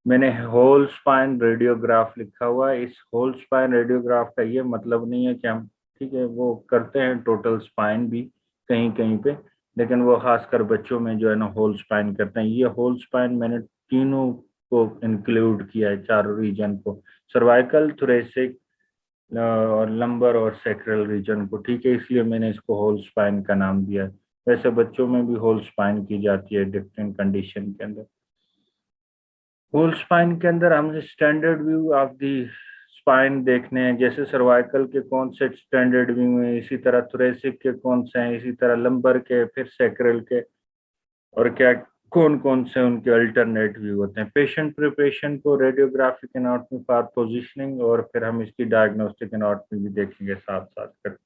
मैंने whole spine radiograph लिखा हुआ है। इस होल स्पाइन रेडियोग्राफ का ये मतलब नहीं है कि हम, ठीक है, वो करते हैं टोटल स्पाइन भी कहीं कहीं पे, लेकिन वो खासकर बच्चों में जो है ना होल स्पाइन करते हैं। ये होल स्पाइन मैंने तीनों को इंक्लूड किया है, चारों रीजन को, सर्वाइकल, थोरेसिक और लंबर और सैक्रल रीजन को, ठीक है, इसलिए मैंने इसको होल स्पाइन का नाम दिया है। वैसे बच्चों में भी होल स्पाइन की जाती है डिफरेंट कंडीशन के अंदर। होल स्पाइन के अंदर हमने standard view of the spine देखने हैं, जैसे सर्वाइकल के कौन से स्टैंडर्ड व्यू हैं, इसी तरह थोरेसिक के कौन से हैं, इसी तरह लंबर के, फिर सैक्रल के, और क्या कौन कौन से उनके अल्टरनेट व्यू होते हैं। पेशेंट प्रिपरेशन को रेडियोग्राफिक एनाटॉमी फॉर पोजीशनिंग, और फिर हम इसकी डायग्नोस्टिक एनाटॉमी भी देखेंगे साथ साथ कर।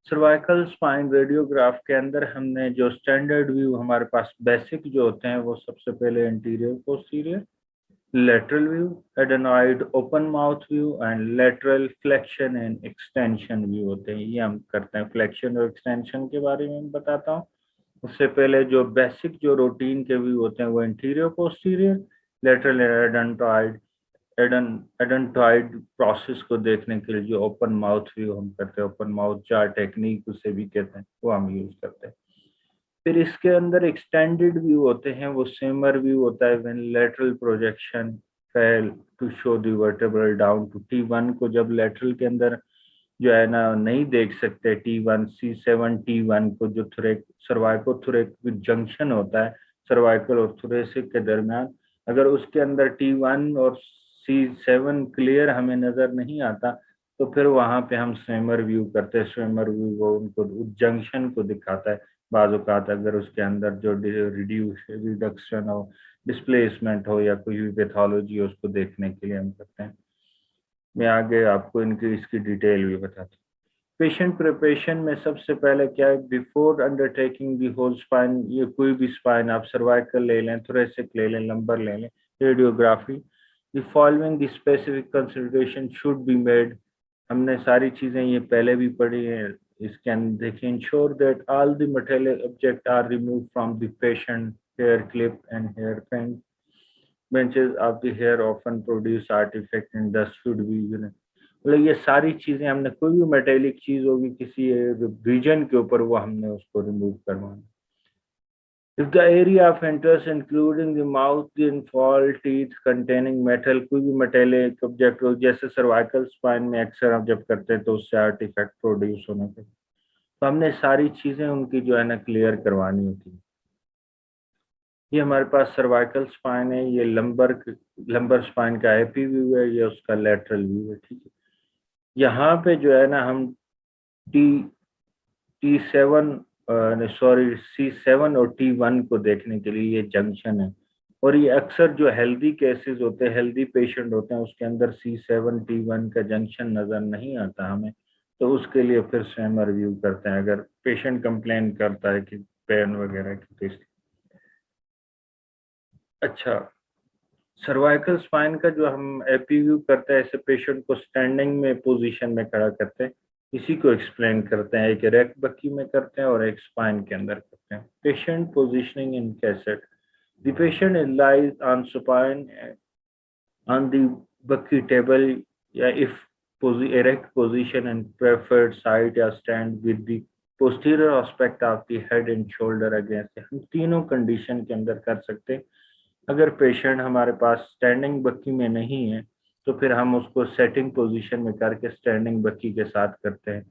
सर्वाइकल स्पाइन रेडियोग्राफ के अंदर हमने जो स्टैंडर्ड व्यू हमारे पास बेसिक जो होते हैं, वो सबसे पहले interior posterior, lateral view, adenoid open mouth view and lateral flexion and extension view होते हैं। ये हम करते हैं। फ्लेक्शन और एक्सटेंशन के बारे में मैं बताता हूँ। उससे पहले जो बेसिक जो रूटीन के व्यू होते हैं वो इंटीरियर पोस्टीरियर, लेटरल एडेंटॉइड, एडेंटॉइड प्रोसेस को देखने के लिए जो ओपन माउथ व्यू हम करते हैं, ओपन माउथ जार टेक्निक उसे भी कहते हैं, वो हम यूज करते हैं। फिर इसके अंदर एक्सटेंडेड व्यू होते हैं, वो सेमर व्यू होता है when lateral projection fail to show the vertebral down to T1 को जब लेटरल के अंदर जो है ना नहीं देख सकते, T1 C7 T1 को, जो थोरेक सर्वाइको थोरेक जंक्शन होता है सर्वाइकल और थोरेसिक के दरमियान, अगर उसके अंदर T1 और C7 क्लियर हमें नजर नहीं आता, तो फिर वहां पे हम स्वेमर व्यू करते हैं। स्वेमर व्यू वो उनको उस जंक्शन को दिखाता है। बाज़ औक़ात अगर उसके अंदर जो रिडक्शन हो, डिस्प्लेसमेंट हो, या कोई भी पैथोलॉजी हो, उसको देखने के लिए हम करते हैं। मैं आगे आपको इनकी इसकी डिटेल भी बताता हूँ। पेशेंट प्रिपरेशन में सबसे पहले क्या है, before undertaking the whole spine, ये कोई भी स्पाइन आप सर्वाइकल ले लें, थोरेसिक ले लें, लंबर ले लें, radiography, the following the specific consideration should be made. हमने सारी चीजें ये पहले भी पढ़ी हैं। इसके अंदर देखिए, ensure that all the material object are remove from the patient, hair clip and hair pin, benches of the hair often produce artifact and thus should be, मतलब ये सारी चीजें हमने, कोई भी मेटेलिक चीज होगी किसी रीजन के ऊपर, वो हमने उसको रिमूव करवाना। If the area of interest including the mouth, the infall, teeth containing metal, कोई भी मेटेलिक ऑब्जेक्ट हो, जैसे सर्वाइकल स्पाइन में अक्सर हम जब करते हैं तो उससे आर्टिफैक्ट प्रोड्यूस होने के, तो हमने सारी चीजें उनकी जो है ना क्लियर करवानी होती है। ये हमारे पास सर्वाइकल स्पाइन है, ये लंबर स्पाइन का एपी व्यू है, ये उसका लेटरल व्यू है, ठीक है। यहाँ पे जो है ना हम टी T7 सॉरी C7 और T1 को देखने के लिए ये जंक्शन है। और ये अक्सर जो हेल्दी केसेस होते हैं, हेल्दी पेशेंट होते हैं, उसके अंदर C7 T1 का जंक्शन नजर नहीं आता हमें, तो उसके लिए फिर स्वयं रिव्यू करते हैं अगर पेशेंट कंप्लेन करता है कि पेन वगैरह की, तो इसलिए। अच्छा, सर्वाइकल स्पाइन का जो हम एपीव्यू करते हैं, ऐसे पेशेंट को स्टैंडिंग में पोजीशन में खड़ा करते हैं, इसी को एक्सप्लेन करते हैं। एक रेक्ट बक्की में करते हैं और एक स्पाइन के अंदर करते हैं। Patient positioning in cassette, the patient lies on supine on the bucky table, या if erect position and preferred side, या stand with the posterior aspect of the head and shoulder against, हम तीनों condition के अंदर कर सकते हैं। अगर पेशेंट हमारे पास स्टैंडिंग बक्की में नहीं है, तो फिर हम उसको सेटिंग पोजीशन में करके स्टैंडिंग बक्की के साथ करते हैं।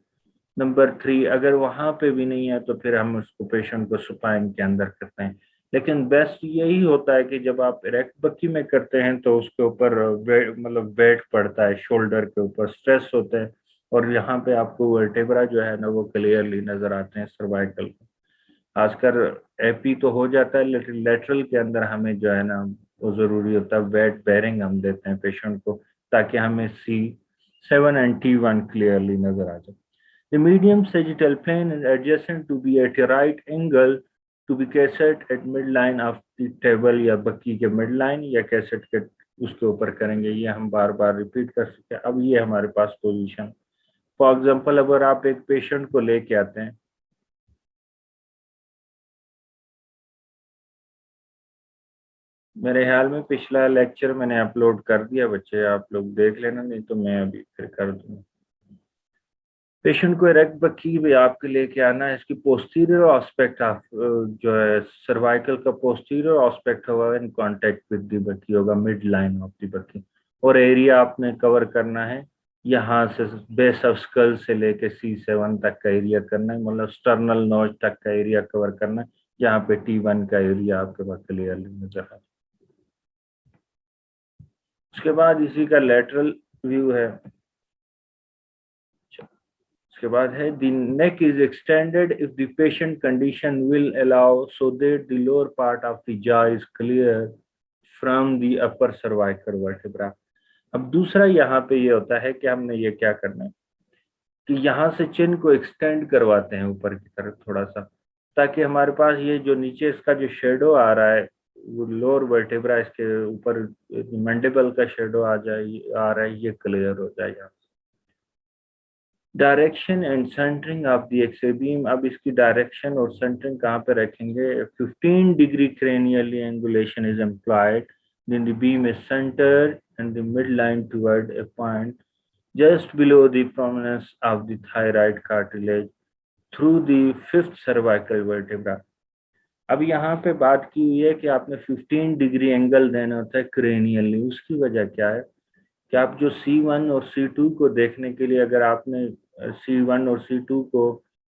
नंबर 3, अगर वहां पे भी नहीं है, तो फिर हम उसको पेशेंट को सुपाइन के अंदर करते हैं। लेकिन बेस्ट यही होता है कि जब आप इरेक्ट बक्की में करते हैं तो उसके ऊपर मतलब वेट पड़ता है, शोल्डर के ऊपर स्ट्रेस होते हैं, और यहाँ पे आपको वर्टेब्रा जो है ना वो क्लियरली नजर आते हैं सर्वाइकल को। खासकर एपी तो हो जाता है, लेकिन लेटरल के अंदर हमें जो है ना वो जरूरी होता है, वेट बेरिंग हम देते हैं पेशेंट को, ताकि हमें C7 एंड T1 क्लियरली नजर आ जाए। The medium sagittal plane is adjacent to be at a right angle to be cassette at midline of the table, या बक्की के midline या कैसेट के उसके ऊपर करेंगे। ये हम बार बार रिपीट कर सकते हैं। अब ये हमारे पास पोजीशन, फॉर एग्जांपल अगर आप एक पेशेंट को लेके आते हैं, मेरे ख्याल में पिछला लेक्चर मैंने अपलोड कर दिया बच्चे, आप लोग देख लेना, नहीं तो मैं अभी फिर कर दूंगा। पेशेंट को इरेक्ट बकी भी आपके लेके आना है। इसकी पोस्टीरियर एस्पेक्ट ऑफ जो है सर्वाइकल का पोस्टीरियर एस्पेक्ट होगा इन कांटेक्ट विद द बकी, होगा मिड लाइन ऑफ द बकी। और एरिया आपने कवर करना है यहाँ से बेस ऑफ स्कल से लेके C7 तक का एरिया करना है, मतलब स्टर्नल नोज तक का एरिया कवर करना है। यहाँ पे T1 का एरिया आपके पास क्लियरली नजर आ। उसके बाद इसी का लेटरल व्यू है। उसके बाद है the neck is extended if the patient condition will allow so that the lower part of the jaw is clear from the upper cervical vertebra. अब दूसरा यहाँ पे ये होता है कि हमने ये क्या करना है कि यहाँ से चिन को एक्सटेंड करवाते हैं ऊपर की तरफ थोड़ा सा, ताकि हमारे पास ये जो नीचे इसका जो शेडो आ रहा है वो लोअर वर्टेब्रा इसके ऊपर मैंडिबल का शेडो आ जाए, आ रहा है, ये क्लियर हो जाएगा। Direction and centering of the X-ray beam. अब इसकी डायरेक्शन और सेंटरिंग कहाँ पे रखेंगे? 15 degree cranially angulation is employed, then the beam is centered and the midline toward a point just below the prominence of the thyroid cartilage through the fifth cervical vertebra। अब यहाँ पे बात की हुई है कि आपने 15 डिग्री एंगल देना होता है क्रेनियली। उसकी वजह क्या है कि आप जो C1 और C2 को देखने के लिए, अगर आपने C1 और C2 को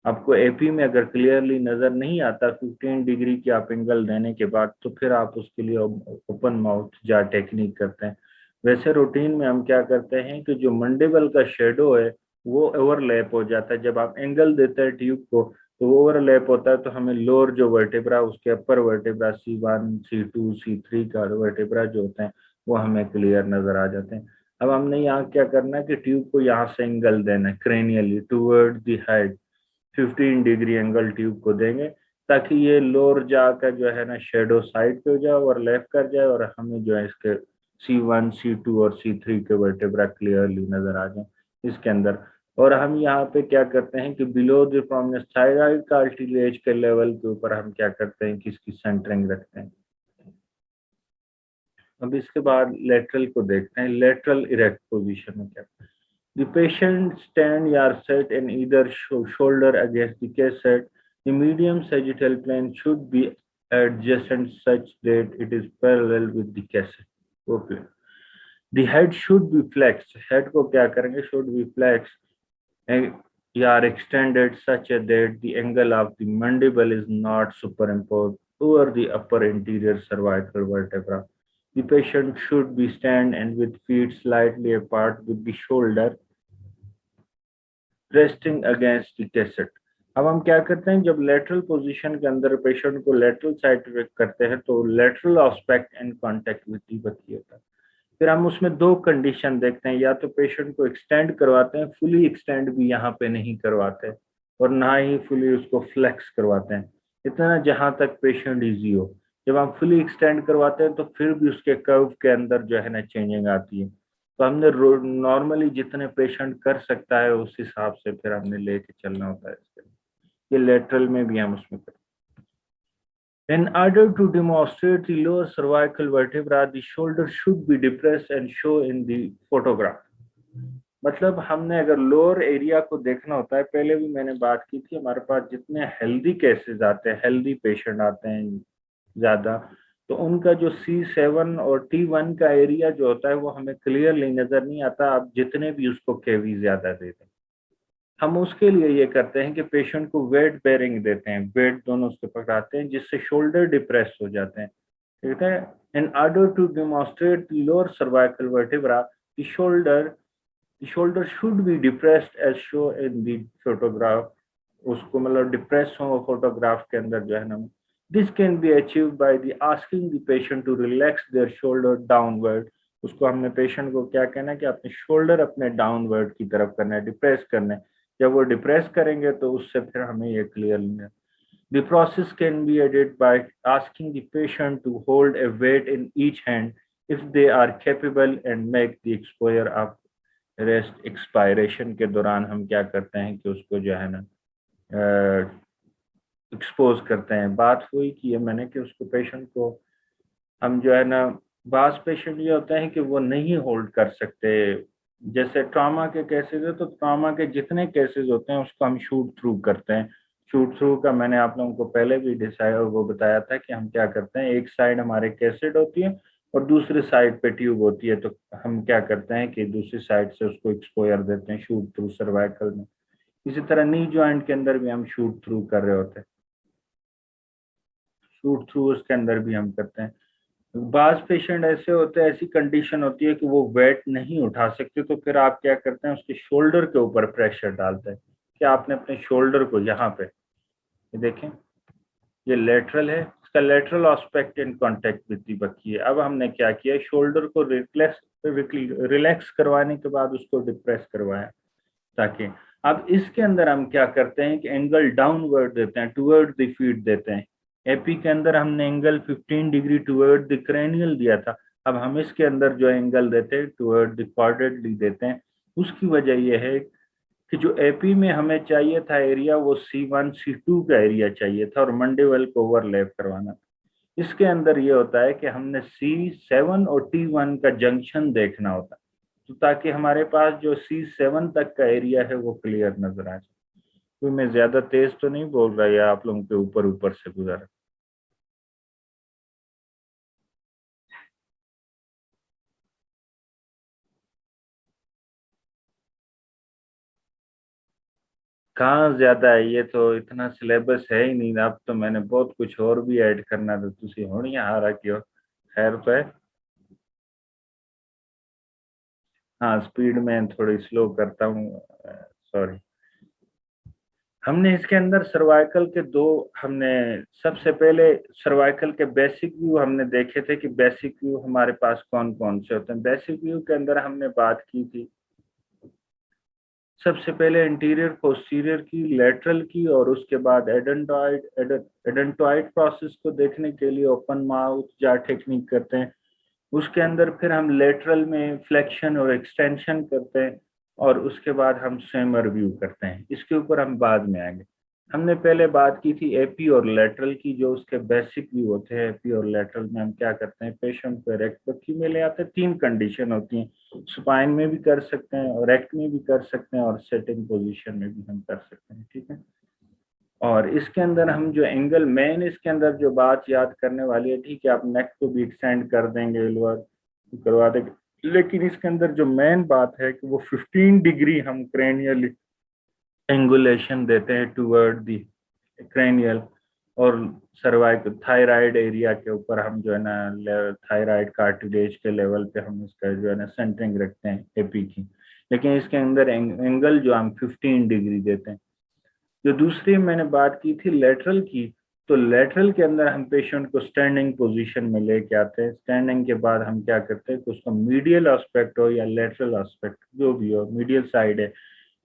आपको एपी में अगर क्लियरली नजर नहीं आता 15 डिग्री की आप एंगल देने के बाद, तो फिर आप उसके लिए ओपन माउथ जा टेक्निक करते हैं। वैसे रूटीन में हम क्या करते हैं कि जो मंडिबल का शेडो है वो ओवरलैप हो जाता है। जब आप एंगल देते हैं ट्यूब को तो वो ओवरलैप होता है, तो हमें लोअर जो वर्टेब्रा उसके अपर वर्टेब्रा C1 C2 C3 का वर्टेब्रा जो होते हैं वो हमें क्लियर नजर आ जाते हैं। अब हमने यहाँ क्या करना है कि ट्यूब को यहाँ से एंगल देना है cranially toward the head. 15 degree angle tube को देंगे ताकि ये लोअर जा का जो है ना शेडो साइड पे हो जाए और लेफ्ट कर जाए, और हमें जो है इसके C1 C2 और C3 के वर्टेब्रा क्लियरली नजर आ जाए इसके अंदर। और हम यहाँ पे क्या करते हैं कि below the prominence thyroid cartilage के लेवल के ऊपर हम क्या करते हैं कि इसकी सेंटरिंग रखते हैं। अब इसके बाद लेटरल को देखते हैं। लेटरल इरेक्ट पोजीशन में क्या, the patient stand or sit in either shoulder against the cassette. The medium sagittal plane should be adjacent such that it is parallel with the cassette. Okay. The head should be flexed. Head को क्या करेंगे? Should be flexed and are extended such that the angle of the mandible is not superimposed over the upper anterior cervical vertebra. The patient should be stand and with feet slightly apart with the shoulder resting against the cassette. अब हम क्या करते हैं, जब lateral position के अंदर patient को lateral side करते हैं तो lateral aspect and contact with the बकी होता है। फिर हम उसमें दो कंडीशन देखते हैं, या तो पेशेंट को एक्सटेंड करवाते हैं, फुली एक्सटेंड भी यहाँ पे नहीं करवाते और ना ही फुली उसको फ्लेक्स करवाते हैं, इतना जहां तक पेशेंट इजी हो। जब हम फुली एक्सटेंड करवाते हैं तो फिर भी उसके कर्व के अंदर जो है ना चेंजिंग आती है। तो हमने नॉर्मली जितने पेशेंट कर सकता है उस हिसाब से फिर हमने लेके चलना होता है इसके लिए। ये लेटरल में भी हम उसमें करते हैं। In order to demonstrate the lower cervical vertebra, the shoulder should be depressed and show in the photograph। मतलब हमने अगर लोअर एरिया को देखना होता है, पहले भी मैंने बात की थी, हमारे पास जितने हेल्दी केसेस आते हैं, हेल्दी पेशेंट आते हैं ज्यादा, तो उनका जो C7 और T1 का एरिया जो होता है वो हमें क्लियरली नजर नहीं आता, आप जितने भी उसको केवी ज्यादा दे दें। हम उसके लिए ये करते हैं कि पेशेंट को वेट बेरिंग देते हैं, वेट दोनों उसके पकड़ाते हैं जिससे शोल्डर डिप्रेस हो जाते हैं, ठीक है। In order to demonstrate the lower cervical vertebra the shoulder should be depressed as show in the photograph. उसको मतलब डिप्रेस हो फोटोग्राफ के अंदर जो है ना। This can be achieve by the asking the patient to relax their shoulder downward. उसको हमने पेशेंट को क्या कहना है कि अपने शोल्डर अपने डाउनवर्ड की तरफ करना है, डिप्रेस करना है। जब वो डिप्रेस करेंगे तो उससे फिर हमें ये क्लियर नहीं है। The process can be aided by asking the patient to hold a weight in each hand if they are capable and make the exposure of rest। Expiration के दौरान हम क्या करते हैं कि उसको जो है ना एक्सपोज करते हैं। बात हुई कि ये मैंने कि उसको पेशेंट को हम जो है ना, बास पेशेंट ये होते हैं कि वो नहीं होल्ड कर सकते। जैसे ट्रॉमा के केसेस है तो ट्रॉमा के जितने केसेस होते हैं उसको हम शूट थ्रू करते हैं। शूट थ्रू का मैंने आप लोगों को पहले भी डिसाइड वो बताया था कि हम क्या करते हैं, एक साइड हमारे कैसेट होती है और दूसरी साइड पे ट्यूब होती है, तो हम क्या करते हैं कि दूसरी साइड से उसको एक्सपोजर देते हैं शूट थ्रू सर्वाइकल में। इसी तरह नी जॉइंट के अंदर भी हम शूट थ्रू कर रहे होते हैं, शूट थ्रू उसके अंदर भी हम करते हैं। बाज पेशेंट ऐसे होते हैं, ऐसी कंडीशन होती है कि वो वेट नहीं उठा सकते, तो फिर आप क्या करते हैं, उसके शोल्डर के ऊपर प्रेशर डालते हैं कि आपने अपने शोल्डर को यहाँ पे, ये देखें, ये लेटरल है, इसका lateral aspect in contact with the बकी है। अब हमने क्या किया, शोल्डर को रिलैक्स करवाने के बाद उसको डिप्रेस करवाया, ताकि अब इसके अंदर हम क्या करते हैं कि एंगल डाउनवर्ड देते हैं, टुवर्ड द फीट देते हैं। एपी के अंदर हमने angle 15 degree toward the cranial दिया था, अब हम इसके अंदर जो एंगल देते हैं टुवर्ड द क्वाड्रेंटली देते हैं। उसकी वजह यह है कि जो एपी में हमें चाहिए था एरिया, वो C1 C2 का एरिया चाहिए था और मंडिबल को ओवरलैप करवाना। इसके अंदर ये होता है कि हमने C7 और T1 का जंक्शन देखना होता है, तो ताकि हमारे पास जो C7 तक का एरिया है वो क्लियर नजर आ जाए। तो मैं ज्यादा तेज तो नहीं बोल रहा, या आप लोगों के ऊपर ऊपर से गुजरा। कहाँ ज्यादा है, ये तो इतना सिलेबस है ही नहीं, अब तो मैंने बहुत कुछ और भी ऐड करना था, तुसी होनी हारा क्यों। खैर तो है। हाँ, स्पीड में थोड़ी स्लो करता हूँ, सॉरी। हमने इसके अंदर सर्वाइकल के दो, हमने सबसे पहले सर्वाइकल के बेसिक व्यू हमने देखे थे कि बेसिक व्यू हमारे पास कौन कौन से होते हैं। बेसिक व्यू के अंदर हमने बात की थी सबसे पहले इंटीरियर पोस्टीरियर की, लेटरल की, और उसके बाद एडेंटॉइड प्रोसेस को देखने के लिए ओपन माउथ जार टेक्निक करते हैं। उसके अंदर फिर हम लेटरल में फ्लेक्शन और एक्सटेंशन करते हैं, और उसके बाद हम स्विमर व्यू करते हैं। इसके ऊपर हम बाद में आएंगे। हमने पहले बात की थी एपी और लेटरल की, जो उसके बेसिक व्यू होते हैं। एपी और लेटरल में हम क्या करते हैं, पेशेंट को रेक्ट बक्की में ले आते हैं। तीन कंडीशन होती हैं, स्पाइन में भी कर सकते हैं और रेक्ट में भी कर सकते हैं और सेटिंग पोजीशन में भी हम कर सकते हैं, ठीक है। और इसके अंदर हम जो एंगल मेन, इसके अंदर जो बात याद करने वाली है, ठीक है, आप नेक को भी एक्सटेंड कर देंगे, लोअर करवा देंगे, लेकिन इसके अंदर जो मेन बात है कि वो 15 डिग्री हम क्रेनियल एंगुलेशन देते हैं टुवर्ड दी क्रेनियल, और सर्वाइकल थायराइड एरिया के ऊपर हम जो है ना थायराइड कार्टिलेज के लेवल पे हम इसका जो है ना सेंटरिंग रखते हैं एपी की। लेकिन इसके अंदर एंगल जो हम 15 डिग्री देते हैं। जो दूसरी मैंने बात की थी लेटरल की, तो लेटरल के अंदर हम पेशेंट को स्टैंडिंग पोजीशन में लेके आते हैं। स्टैंडिंग के बाद हम क्या करते हैं कि उसका मीडियल एस्पेक्ट हो या लेटरल एस्पेक्ट जो भी हो, मीडियल साइड है,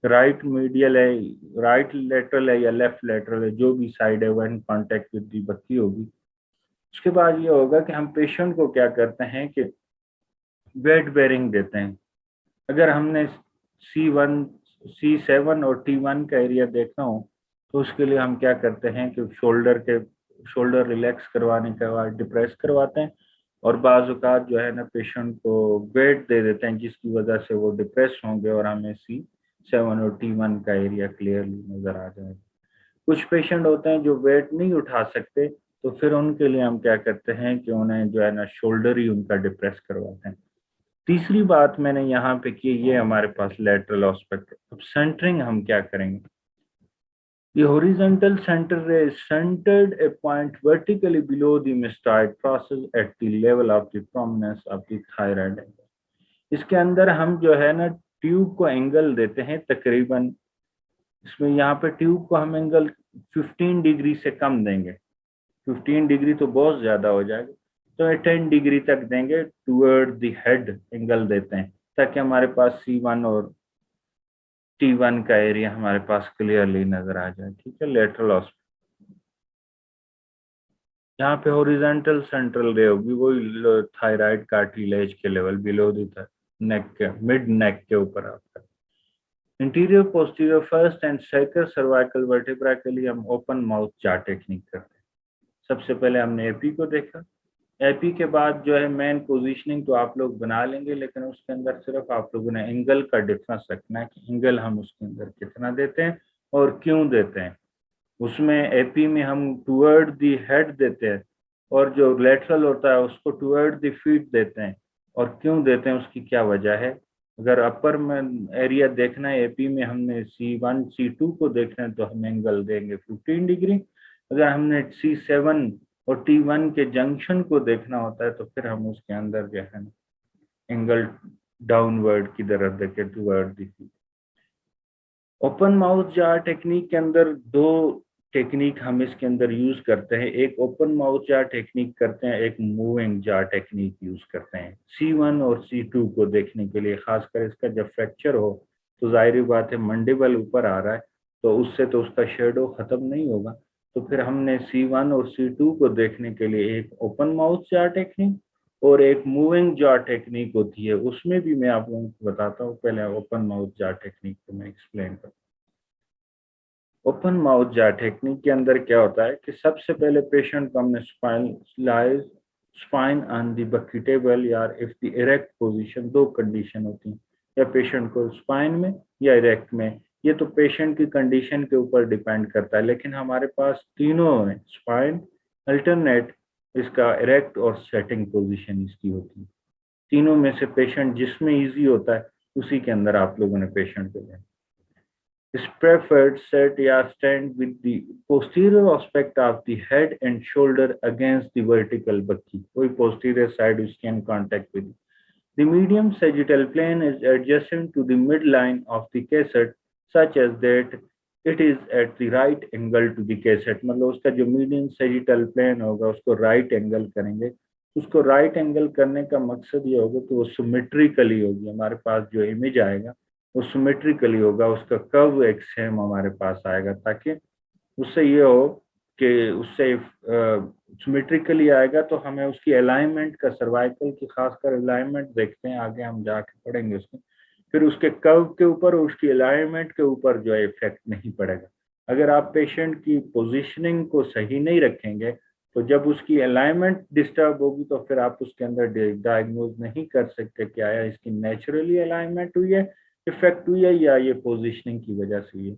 राइट मीडियल है, राइट लेटरल है या लेफ्ट लेटरल है, जो भी साइड है, वह इन कांटेक्ट विद दी बत्ती होगी। उसके बाद ये होगा कि हम पेशेंट को क्या करते हैं कि वेट बेरिंग देते हैं। अगर हमने C1 C7 और T1 का एरिया देखना हो, तो उसके लिए हम क्या करते हैं कि शोल्डर रिलैक्स करवाने के बाद डिप्रेस करवाते हैं, और बाज औकात जो है ना पेशेंट को वेट दे देते हैं, जिसकी वजह से वो डिप्रेस होंगे और हमें C7 और T1 का एरिया क्लियरली नजर आ जाएगा। कुछ पेशेंट होते हैं जो वेट नहीं उठा सकते, तो फिर उनके लिए हम क्या करते हैं कि उन्हें जो है ना शोल्डर ही उनका डिप्रेस करवाते हैं। तीसरी बात मैंने यहाँ पे की, ये हमारे पास लेटरल एस्पेक्ट है। अब सेंटरिंग हम क्या करेंगे, the horizontal center ray is centered a point vertically below the mastoid process at the level of the prominence of the thyroid angle। इसके अंदर हम जो है ना ट्यूब को एंगल देते हैं तकरीबन, इसमें यहाँ पे ट्यूब को हम एंगल 15 डिग्री से कम देंगे। 15 डिग्री तो बहुत ज्यादा हो जाएगा, तो 10 डिग्री तक देंगे, टूवर्ड द हेड एंगल देते हैं, ताकि हमारे पास C1 और T1 का एरिया हमारे पास क्लियरली नजर आ जाए, ठीक है। लेटरल ऑस्पेक्ट यहाँ पे हॉरिजॉन्टल सेंट्रल रे होगी, वही थायराइड कार्टिलेज के लेवल बिलो द नेक के मिड नेक के ऊपर आपका। Interior posterior first and second cervical vertebra के लिए हम ओपन माउथ जार टेक्निक करते हैं। सबसे पहले हमने एपी को देखा, एपी के बाद जो है मेन पोजीशनिंग तो आप लोग बना लेंगे, लेकिन उसके अंदर सिर्फ आप लोगों ने एंगल का डिफरेंस रखना है कि एंगल हम उसके अंदर कितना देते हैं और क्यों देते हैं। उसमें एपी में हम टुवर्ड दी हेड देते हैं, और जो लेटरल होता है उसको टुवर्ड दी फीट देते हैं। और क्यों देते हैं उसकी क्या वजह है। अगर अपर में एरिया देखना है एपी में, हमने C1 C2 को देखना है तो हम एंगल देंगे 15 डिग्री। अगर हमने C7 और T1 के जंक्शन को देखना होता है तो फिर हम उसके अंदर जो है एंगल डाउनवर्ड की तरफ देखे toward the feet. Open mouth jar technique के अंदर दो टेक्निक हम इसके अंदर यूज करते हैं। एक ओपन माउथ जार टेक्निक करते हैं, एक मूविंग जार टेक्निक यूज करते हैं C1 और C2 को देखने के लिए। खासकर इसका जब फ्रैक्चर हो तो जाहिर बात है मंडिबल ऊपर आ रहा है, तो उससे तो उसका शेडो खत्म नहीं होगा। तो फिर हमने C1 और C2 को देखने के लिए एक ओपन माउथ जार टेक्निक और एक मूविंग जार टेक्निक होती है। उसमें भी मैं आप लोगों को बताता हूँ। पहले ओपन माउथ जार टेक्निक को मैं एक्सप्लेन करता हूँ। ओपन माउथ जार टेक्निक के अंदर क्या होता है कि सबसे पहले पेशेंट को हमने स्पाइन ऑन द बक्यूटेबल या इफ द इरेक्ट पोजीशन, दो कंडीशन होती हैं, या पेशेंट को स्पाइन में या इरेक्ट में। ये तो पेशेंट की कंडीशन के ऊपर डिपेंड करता है, लेकिन हमारे पास तीनों है, स्पाइन, अल्टरनेट, इसका इरेक्ट और सेटिंग पोजीशन इसकी होती है। तीनों में से पेशेंट जिसमें इजी होता है उसी के अंदर आप लोगों ने पेशेंट को लेना। Is preferred set या stand with the posterior aspect of the head and shoulder against the vertical bucky, कोई posterior side उसके in contact with. The medium sagittal plane is adjacent to the midline of the cassette such as that it is at the right angle to the cassette। मतलब उसका जो medium sagittal plane होगा उसको right angle करेंगे। उसको right angle करने का मकसद ये होगा कि वो symmetrically होगी। हमारे पास जो image आएगा वो सिमेट्रिकली होगा, उसका कर्व एक सेम हमारे पास आएगा, ताकि उससे ये हो कि उससे सिमेट्रिकली आएगा तो हमें उसकी अलाइनमेंट का, सर्वाइकल की खासकर अलाइनमेंट देखते हैं, आगे हम जाके पढ़ेंगे उसको। फिर उसके कर्व के ऊपर और उसकी अलाइनमेंट के ऊपर जो है इफेक्ट नहीं पड़ेगा। अगर आप पेशेंट की पोजीशनिंग को सही नहीं रखेंगे तो जब उसकी अलाइनमेंट डिस्टर्ब होगी तो फिर आप उसके अंदर डायग्नोज नहीं कर सकते कि आया इसकी नेचुरली अलाइनमेंट हुई है, इफेक्ट हुई है, या ये पोजीशनिंग की वजह से हुई है।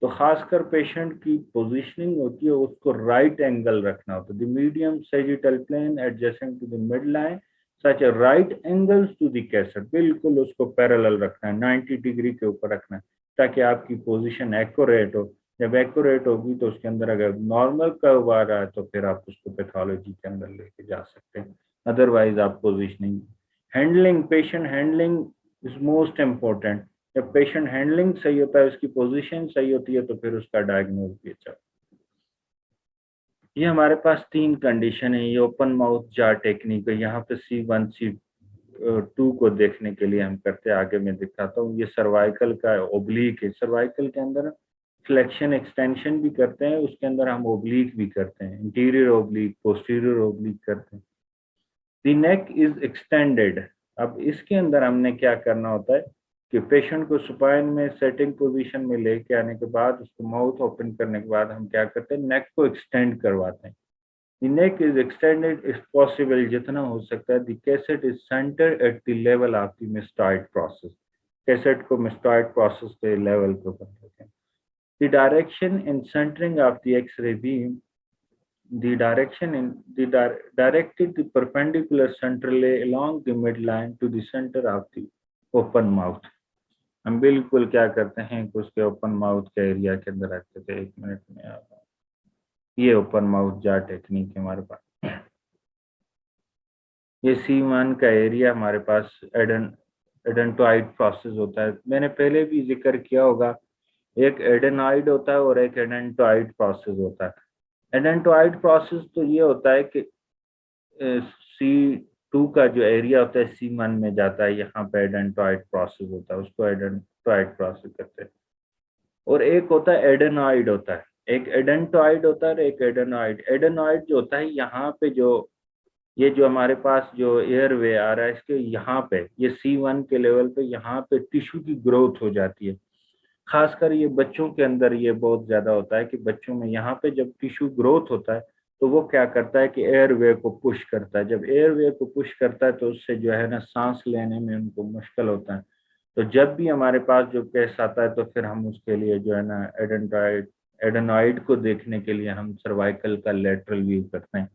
तो खासकर पेशेंट की पोजीशनिंग होती है उसको राइट एंगल रखना होता है। The medium sagittal plane adjacent to the mid line such a right angles to the cassette, बिल्कुल उसको पैरेलल रखना है, 90 डिग्री के ऊपर रखना है, ताकि आपकी पोजीशन एक्यूरेट हो। जब एक्यूरेट होगी तो उसके अंदर अगर नॉर्मल कर्व आ रहा है तो फिर आप उसको पैथोलॉजी के अंदर लेके जा सकते हैं। अदरवाइज आप positioning, handling, patient handling is most important. जब पेशेंट हैंडलिंग सही होता है, उसकी पोजीशन सही होती है, तो फिर उसका डायग्नोज भी अच्छा। ये हमारे पास तीन कंडीशन है। ये ओपन माउथ जार टेक्निक है। यहाँ पे C1 C2 को देखने के लिए हम करते हैं, आगे मैं दिखाता हूँ। ये सर्वाइकल का ओब्लिक है। सर्वाइकल के अंदर फ्लेक्शन एक्सटेंशन भी करते हैं, उसके अंदर हम ओब्लिक भी करते हैं, इंटीरियर ओब्लिक, पोस्टीरियर ओब्लिक करते हैं। The neck is extended. अब इसके अंदर हमने क्या करना होता है कि पेशेंट को सुपाइन में सेटिंग पोजीशन में लेके आने के बाद उसको माउथ ओपन करने के बाद हम क्या करते हैं, नेक को एक्सटेंड करवाते हैं। The neck is extended if possible, जितना हो सकता है। The cassette is center at the level of the mastoid process. Cassette को मिस्टॉइड प्रोसेस के लेवल पे करते हैं। The direction in centering of the X-ray beam, the direction in the directed the perpendicular centrally along the midline to the center of the open mouth। हम बिल्कुल क्या करते हैं कि उसके ओपन माउथ के एरिया के अंदर रखते थे। एक मिनट में आ रहा हूं। ये ओपन माउथ जार टेक्निक है हमारे पास। ये C1 का एरिया हमारे पास एडेंटोइड प्रोसेस होता है। मैंने पहले भी जिक्र किया होगा, एक एडेनॉइड होता है और एक एडेंटोइड प्रोसेस होता है। एडेंटोइड प्रोसेस तो ये होता है कि C2 का जो एरिया होता है C1 में जाता है, यहाँ पे एडेंटोइड प्रोसेस होता है, उसको एडेंटोइड प्रोसेस कहते हैं। और एक होता है एडेनॉइड होता है, एक एडेंटोइड होता है और एक एडेनॉइड। एडेनॉइड जो होता है यहाँ पे जो ये जो हमारे पास जो एयरवे आ रहा है इसके यहाँ पे, ये C1 के लेवल पे यहाँ पे टिश्यू की ग्रोथ हो जाती है। खासकर ये बच्चों के अंदर ये बहुत ज्यादा होता है कि बच्चों में यहाँ पे जब टिश्यू ग्रोथ होता है तो वो क्या करता है कि एयरवे को पुश करता है। जब एयरवे को पुश करता है तो उससे जो है ना सांस लेने में उनको मुश्किल होता है। तो जब भी हमारे पास जो केस आता है तो फिर हम उसके लिए जो है ना एडेनॉइड को देखने के लिए हम सर्वाइकल का लेटरल व्यू करते हैं।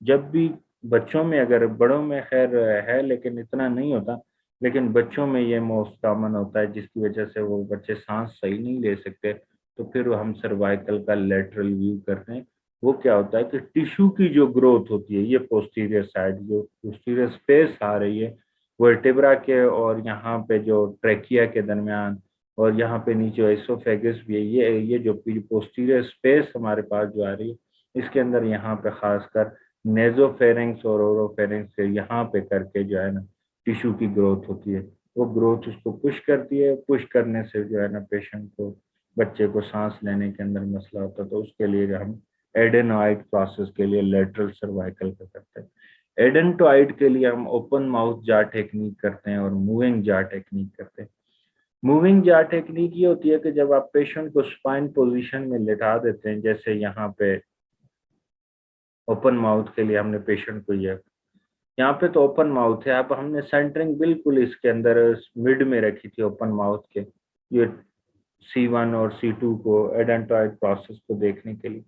जब भी बच्चों में, अगर बड़ों में खैर है लेकिन इतना नहीं होता, लेकिन बच्चों में ये मोस्ट कॉमन होता है जिसकी वजह से वो बच्चे सांस सही नहीं ले सकते, तो फिर हम सर्वाइकल का लेटरल व्यू करते हैं। वो क्या होता है कि टिश्यू की जो ग्रोथ होती है, ये पोस्टीरियर साइड जो पोस्टीरियर स्पेस आ रही है वर्टेब्रा के और यहाँ पे जो ट्रेकिया के दरमियान और यहाँ पे नीचे एसोफेगस भी है, ये जो पोस्टीरियर स्पेस हमारे पास जो आ रही है, इसके अंदर यहाँ पे खासकर नेजोफेरेंक्स और ओरोफेरेंक्स से यहाँ पे करके जो है ना टिश्यू की ग्रोथ होती है। वो ग्रोथ उसको पुश करती है, पुश करने से जो है ना पेशेंट को, बच्चे को सांस लेने के अंदर मसला होता है। तो उसके लिए जो हम एडेनॉइड प्रोसेस के लिए लेटरल सर्वाइकल का करते हैं। एडेंटोइड के लिए हम ओपन माउथ जार टेक्निक करते हैं और मूविंग जार टेक्निक करते हैं। मूविंग जार टेक्निक ये होती है कि जब आप पेशेंट को स्पाइन पोजीशन में लेटा देते हैं, जैसे यहाँ पे ओपन माउथ के लिए हमने पेशेंट को ये, यहाँ पे तो ओपन माउथ है, अब हमने सेंटरिंग बिल्कुल इसके अंदर मिड में रखी थी ओपन माउथ के, ये C1 और C2 को एडेंटोइड प्रोसेस को देखने के लिए।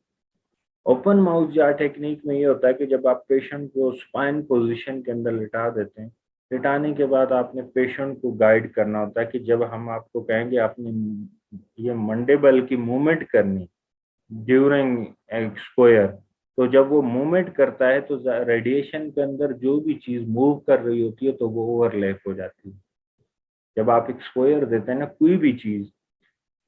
ओपन माउथ जार टेक्निक में ये होता है कि जब आप पेशेंट को स्पाइन पोजीशन के अंदर लिटा देते हैं, लिटाने के बाद आपने पेशेंट को गाइड करना होता है कि जब हम आपको कहेंगे आपने ये मंडेबल की मूवमेंट करनी ड्यूरिंग एक्सपोयर, तो जब वो मूवमेंट करता है तो रेडिएशन के अंदर जो भी चीज मूव कर रही होती है तो वो ओवरलैप हो जाती है। जब आप एक्सपोयर देते हैं ना कोई भी चीज,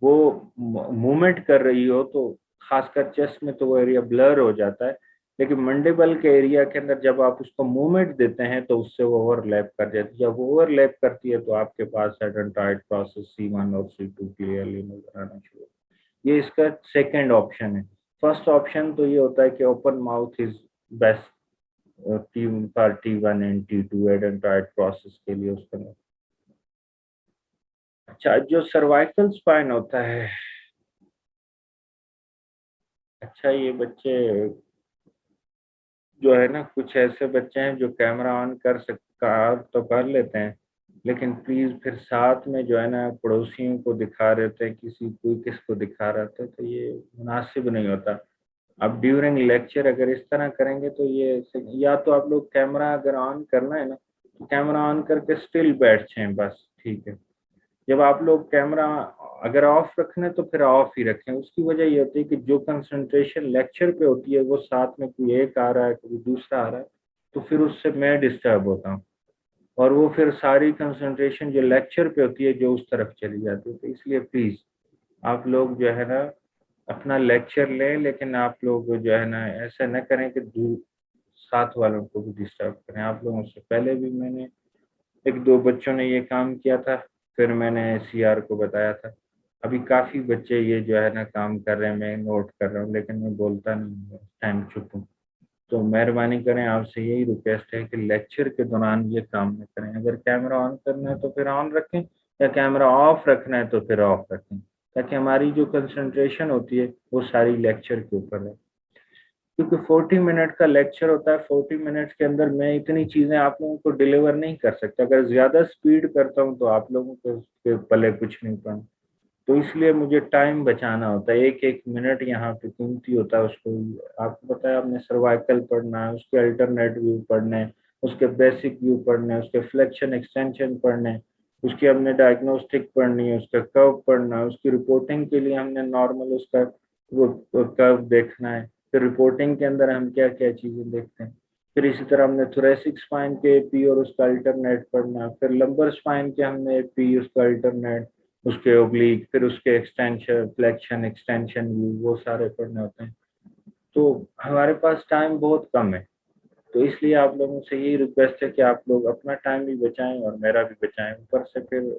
वो मूवमेंट कर रही हो तो खासकर चेस्ट में तो वो एरिया ब्लर हो जाता है, लेकिन मंडेबल के एरिया के अंदर जब आप उसको मूवमेंट देते हैं तो उससे वो ओवरलैप कर जाती है। जब वो ओवरलैप करती है तो आपके पास एडेंटॉइड प्रोसेस C1 और C2 क्लियरली नजर आना शुरू। ये इसका सेकंड ऑप्शन है। फर्स्ट ऑप्शन तो ये होता है कि open mouth is best T for T1 and T2 odontoid process के लिए उसका। अच्छा, जो सर्वाइकल स्पाइन होता है, अच्छा ये बच्चे जो है ना, कुछ ऐसे बच्चे हैं जो कैमरा ऑन कर सकता तो कर लेते हैं, लेकिन प्लीज फिर साथ में जो है ना पड़ोसियों को दिखा रहे थे, किसी कोई किसको दिखा रहे थे, तो ये मुनासिब नहीं होता। अब ड्यूरिंग लेक्चर अगर इस तरह करेंगे तो ये, या तो आप लोग कैमरा अगर ऑन करना है ना तो कैमरा ऑन करके स्टिल बैठ जाएं बस, ठीक है। जब आप लोग कैमरा अगर ऑफ रखना है तो फिर ऑफ ही रखें। उसकी वजह ये होती है कि जो कंसंट्रेशन लेक्चर पे होती है वो साथ में कोई एक आ रहा है कोई दूसरा आ रहा है, तो फिर उससे मैं डिस्टर्ब होता हूँ और वो फिर सारी कंसंट्रेशन जो लेक्चर पे होती है जो उस तरफ चली जाती है। तो इसलिए प्लीज आप लोग जो है ना अपना लेक्चर लें, लेकिन आप लोग जो है ना ऐसा न करें कि दूर साथ वालों को भी डिस्टर्ब करें। आप लोगों से पहले भी मैंने एक दो बच्चों ने ये काम किया था, फिर मैंने CR को बताया था। अभी काफी बच्चे ये जो है ना काम कर रहे हैं, मैं नोट कर रहा हूँ, लेकिन मैं बोलता नहीं, टाइम चुप हूँ। तो मेहरबानी करें, आपसे यही रिक्वेस्ट है कि लेक्चर के दौरान ये काम न करें। अगर कैमरा ऑन करना है तो फिर ऑन रखें, या कैमरा ऑफ रखना है तो फिर ऑफ रखें, ताकि हमारी जो कंसंट्रेशन होती है वो सारी लेक्चर के ऊपर है। क्योंकि 40 मिनट का लेक्चर होता है, 40 मिनट्स के अंदर मैं इतनी चीजें आप लोगों को डिलीवर नहीं कर सकता। अगर ज्यादा स्पीड करता हूँ तो आप लोगों के पले कुछ नहीं पड़ा। तो इसलिए मुझे टाइम बचाना होता है, एक एक मिनट यहाँ पे कीमती होता है। उसको आपको पता है, आपने सर्वाइकल पढ़ना है, उसके अल्टरनेट व्यू पढ़ने हैं, उसके बेसिक व्यू पढ़ने हैं, उसके फ्लेक्शन एक्सटेंशन पढ़ने हैं, उसकी हमने डायग्नोस्टिक पढ़नी है, उसका कर्व पढ़ना है, उसकी रिपोर्टिंग के लिए हमने नॉर्मल उसका वो कर्व देखना है। फिर रिपोर्टिंग के अंदर हम क्या क्या चीजें देखते हैं। फिर इसी तरह हमने थोरेसिक स्पाइन के AP और उसका अल्टरनेट पढ़ना है। फिर लंबर स्पाइन के हमने AP उसका अल्टरनेट, उसके ओब्लिक, फिर उसके एक्सटेंशन फ्लेक्शन एक्सटेंशन व्यू, वो सारे पढ़ने होते हैं। तो हमारे पास टाइम बहुत कम है, तो इसलिए आप लोगों से यही रिक्वेस्ट है कि आप लोग अपना टाइम भी बचाएं और मेरा भी बचाएं। ऊपर से फिर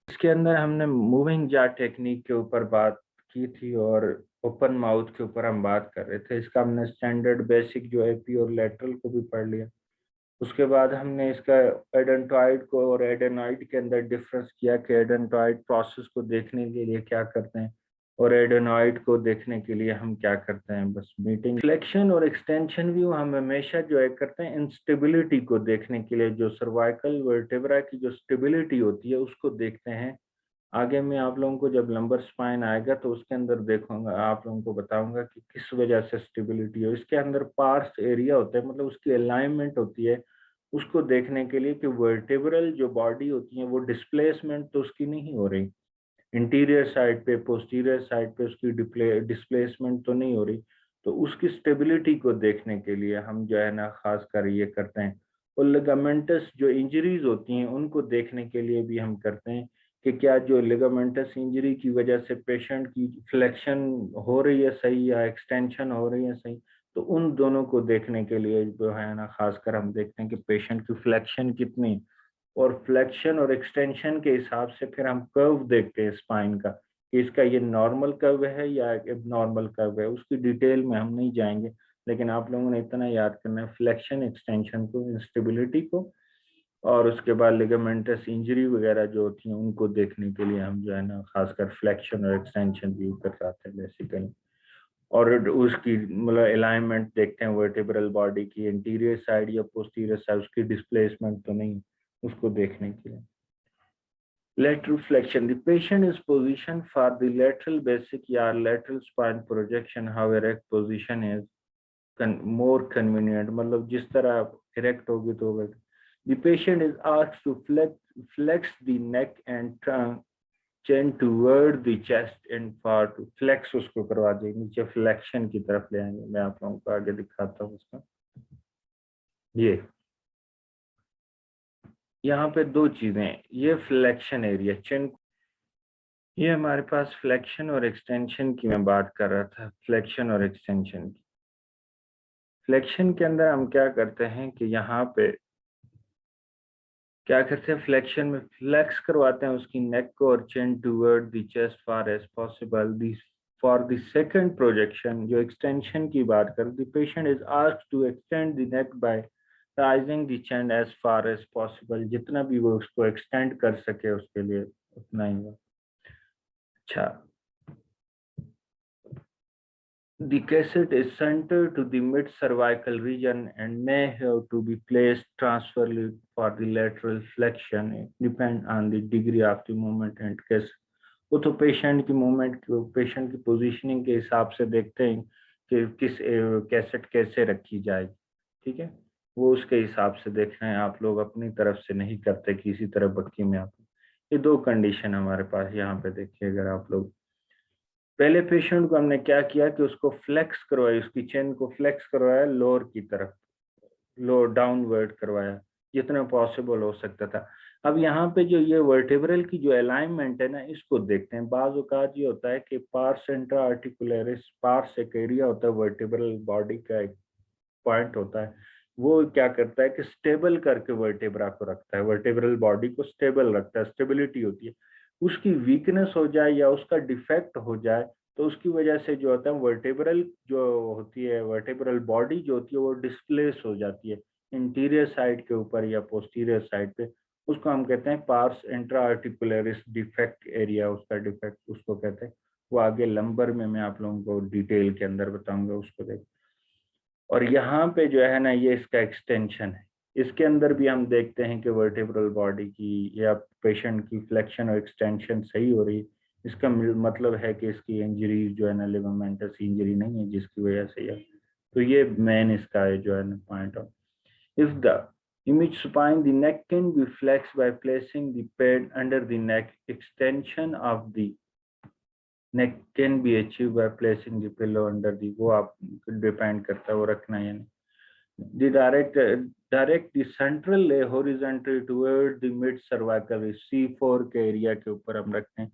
इसके अंदर हमने मूविंग जार टेक्निक के ऊपर बात की थी और ओपन माउथ के ऊपर हम बात कर रहे थे। इसका हमने स्टैंडर्ड बेसिक जो AP और लेटरल को भी पढ़ लिया। उसके बाद हमने इसका एडेंटॉइड को और एडेनॉइड के अंदर डिफरेंस किया कि एडेंटॉइड प्रोसेस को देखने के लिए क्या करते हैं और एडेनॉइड को देखने के लिए हम क्या करते हैं। बस मीटिंग फ्लेक्शन और एक्सटेंशन व्यू हम हमेशा जो है करते हैं इंस्टेबिलिटी को देखने के लिए, जो सर्वाइकल वर्टेब्रा की जो स्टेबिलिटी होती है उसको देखते हैं। आगे मैं आप लोगों को जब लंबर स्पाइन आएगा तो उसके अंदर देखूंगा, आप लोगों को बताऊंगा कि किस वजह से स्टेबिलिटी हो। इसके अंदर पार्ट्स एरिया होता है, मतलब उसकी अलाइनमेंट होती है, उसको देखने के लिए कि वर्टेब्रल जो बॉडी होती है वो डिस्प्लेसमेंट तो उसकी नहीं हो रही, इंटीरियर साइड पे पोस्टीरियर साइड पे उसकी डिस्प्लेसमेंट तो नहीं हो रही। तो उसकी स्टेबिलिटी को देखने के लिए हम जो है ना खास कर ये करते हैं। और लिगामेंटस जो इंजरीज होती हैं उनको देखने के लिए भी हम करते हैं कि क्या जो लिगामेंटस इंजरी की वजह से पेशेंट की फ्लेक्शन हो रही है सही या एक्सटेंशन हो रही है सही। तो उन दोनों को देखने के लिए जो है ना खासकर हम देखते हैं कि पेशेंट की फ्लेक्शन कितनी, और फ्लेक्शन और एक्सटेंशन के हिसाब से फिर हम कर्व देखते हैं स्पाइन का कि इसका ये नॉर्मल कर्व है या एबनॉर्मल कर्व है। उसकी डिटेल में हम नहीं जाएंगे, लेकिन आप लोगों ने इतना याद करना है फ्लेक्शन एक्सटेंशन को, इंस्टेबिलिटी को, और उसके बाद लिगामेंटस इंजरी वगैरह जो होती हैं उनको देखने के लिए हम जो है ना खासकर फ्लेक्शन और एक्सटेंशन व्यू करवाते हैं बेसिकली। और उसकी मतलब अलाइनमेंट देखते हैं वर्टेब्रल बॉडी की इंटीरियर साइड या पोस्टीरियर साइड, उसकी डिस्प्लेसमेंट तो नहीं, उसको देखने के लिए। Lateral flexion. The patient is positioned for the lateral basic or lateral spine projection. How erect position is more convenient. मतलब जिस तरह आप erect होगी तो होगा। The patient is asked to flex the neck and trunk chin toward the chest and far to flex उसको करवा देंगे, नीचे flexion की तरफ ले आएंगे। मैं आप लोगों को आगे दिखाता हूँ उसका। ये यहाँ पे दो चीजें हैं, ये फ्लेक्शन एरिया चिन, ये हमारे पास फ्लेक्शन और एक्सटेंशन की मैं बात कर रहा था, फ्लेक्शन और एक्सटेंशन की। फ्लेक्शन के अंदर हम क्या करते हैं कि यहाँ पे क्या करते हैं, फ्लेक्शन में फ्लेक्स करवाते हैं उसकी नेक को और chin toward the chest far as possible. This for the second projection जो एक्सटेंशन की बात कर, the patient is asked to extend the neck by raising the chin as far as possible, जितना भी वो उसको एक्सटेंड कर सके उसके लिए उतना ही हो। अच्छा, the cassette is centered to the mid-cervical region and may have to be placed transversely for the lateral flexion. It depends on the degree of the movement and case. वो तो पेशेंट की मूवमेंट, पेशेंट की positioning के हिसाब से देखते हैं कि किस कैसेट कैसे रखी जाएगी, ठीक है, वो उसके हिसाब से देख रहे हैं। आप लोग अपनी तरफ से नहीं करते किसी तरह बक्की में आप। ये दो कंडीशन हमारे पास यहाँ पे देखिए। अगर आप लोग पहले पेशेंट को हमने क्या किया कि उसको फ्लेक्स करवाया, उसकी चेन को फ्लेक्स करवाया लोअर की तरफ, लोअर डाउनवर्ड करवाया जितना पॉसिबल हो सकता था। अब यहाँ पे जो ये वर्टेब्रल की जो अलाइनमेंट है ना, इसको देखते हैं। बाज औकात ये होता है कि पार्स इंट्रा आर्टिकुलरिस, पार्स एक एरिया होता है वर्टेब्रल बॉडी का, एक पॉइंट होता है, वो क्या करता है कि स्टेबल करके वर्टेब्रा को रखता है, वर्टेब्रल बॉडी को स्टेबल रखता है, स्टेबिलिटी होती है। उसकी वीकनेस हो जाए या उसका डिफेक्ट हो जाए तो उसकी वजह से जो होता है वर्टेब्रल जो होती है, वर्टेब्रल बॉडी जो होती है वो डिस्प्लेस हो जाती है इंटीरियर साइड के ऊपर या पोस्टीरियर साइड पे। उसको हम कहते हैं पार्स इंट्रा आर्टिकुलरिस डिफेक्ट एरिया, उसका डिफेक्ट उसको कहते हैं। वो आगे लंबर में मैं आप लोगों को डिटेल के अंदर बताऊंगा, उसको देख। और यहाँ पे जो है ना ये इसका एक्सटेंशन है, इसके अंदर भी हम देखते हैं कि वर्टेब्रल बॉडी की या पेशेंट की फ्लेक्शन और एक्सटेंशन सही हो रही है। इसका मतलब है कि इसकी इंजरी जो है ना लिगामेंटस इंजरी नहीं है जिसकी वजह से यह, तो ये मेन इसका है जो है ना point of. If the image supine, the neck can be flexed by placing the pad under the neck. Extension of the neck can be achieved by placing the pillow under the, वो आप depend करता है वो रखना है या नहीं। The direct the central lay horizontally toward the mid cervical C4 के एरिया के ऊपर हम रखते हैं।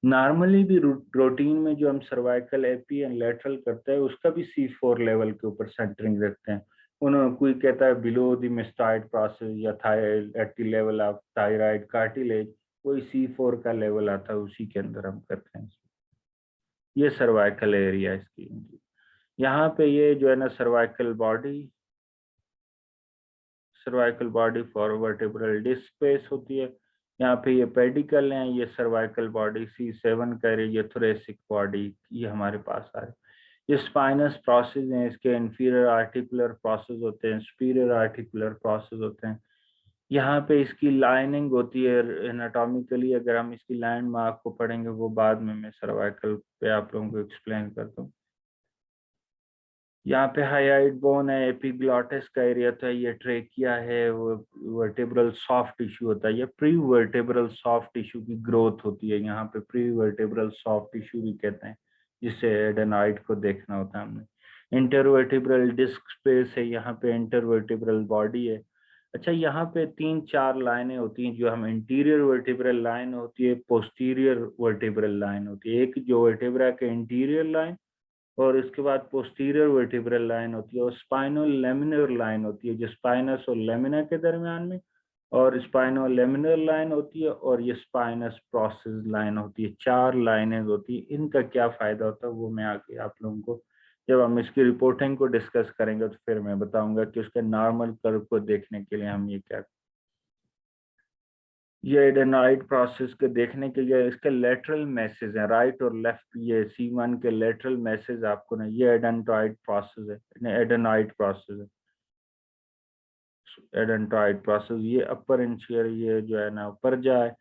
नॉर्मली भी रूटीन में जो हम सर्वाइकल एपी एंड लेटरल करते हैं उसका भी C4 लेवल के ऊपर सेंटरिंग रखते हैं। उन्होंने कोई कहता है बिलो द मिस्टाइड प्रोसेस या thyroid eight the level of thyroid cartilage, कोई C4 का लेवल आता है उसी के अंदर हम करते हैं। ये सर्वाइकल एरिया इसकी। यहाँ पे ये जो है ना cervical body, cervical body for vertebral disc space होती है। यहाँ पे ये पेडिकल हैं, ये सर्वाइकल बॉडी C7 कह रही है, थोरेसिक बॉडी ये हमारे पास आ रही है। ये स्पाइनस प्रोसेस हैं, इसके इंफीरियर आर्टिकुलर प्रोसेस होते हैं, सुपीरियर आर्टिकुलर प्रोसेस होते हैं। यहाँ पे इसकी लाइनिंग होती है एनाटॉमिकली, अगर हम इसकी लैंडमार्क को पढ़ेंगे वो बाद में मैं सर्वाइकल पे आप लोगों को एक्सप्लेन करता हूँ। यहाँ पे हाइड बोन है, एपिग्लॉटिस का एरिया था, ये ट्रेकिया है, वो वर्टेब्रल सॉफ्ट टिश्यू होता है, ये प्री वर्टेब्रल सॉफ्ट टिश्यू की ग्रोथ होती है, यहाँ पे प्री वर्टेब्रल सॉफ्ट टिश्यू भी कहते हैं, जिससे एडेनॉइड को देखना होता है हमने। इंटरवर्टेब्रल डिस्क स्पेस है, यहाँ पे इंटरवर्टेब्रल बॉडी है। अच्छा, यहाँ पे 3-4 लाइनें होती हैं, जो हम इंटीरियर वर्टेब्रल लाइन होती है, पोस्टीरियर वर्टेब्रल लाइन होती है, एक जो वर्टेब्रा के इंटीरियर लाइन और इसके बाद पोस्टीरियर वर्टिब्रल लाइन होती है और स्पाइनो लेमिनर लाइन होती है, जो स्पाइनस और लेमिना के दरमियान में, और स्पाइनो लेमिनर लाइन होती है और ये स्पाइनस प्रोसेस लाइन होती है। 4 लाइनें होती है। इनका क्या फायदा होता है वो मैं आगे आप लोगों को जब हम इसकी रिपोर्टिंग को डिस्कस करेंगे तो फिर मैं बताऊंगा कि उसके नॉर्मल कर्व को देखने के लिए हम ये क्या, ये एडेनॉइड प्रोसेस के देखने के लिए इसके लेटरल मैसेज है, राइट और लेफ्ट, ये C1 के लेटरल मैसेज आपको ना, ये एडेनॉइड प्रोसेस है, एडेनॉइड प्रोसेस है, एडेनॉइड प्रोसेस। ये अपर इंचियर, ये जो है ना ऊपर जाए,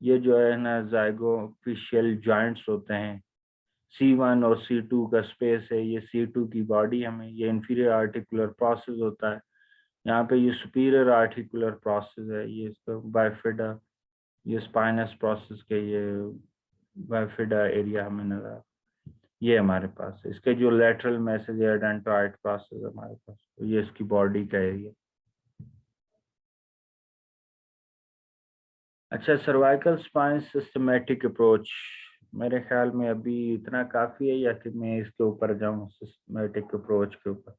ये जो है ना जाइगोफिशियल जॉइंट्स होते हैं। C1 और C2 का स्पेस है, ये C2 की बॉडी हमें, ये इंफीरियर आर्टिकुलर प्रोसेस होता है। यहाँ पे ये सुपीरियर आर्टिकुलर प्रोसेस है, ये इसका बाइफिडा, ये स्पाइनस प्रोसेस के ये बाइफिडा एरिया हमें नजर आता है। ये हमारे पास है, इसके जो लेटरल मैसेज है एडेंटोइड प्रोसेस हमारे पास, तो ये इसकी बॉडी का एरिया। अच्छा, सर्वाइकल स्पाइन सिस्टमेटिक अप्रोच, मेरे ख्याल में अभी इतना काफी है या कि मैं इसके ऊपर जाऊं सिस्टमेटिक अप्रोच के ऊपर?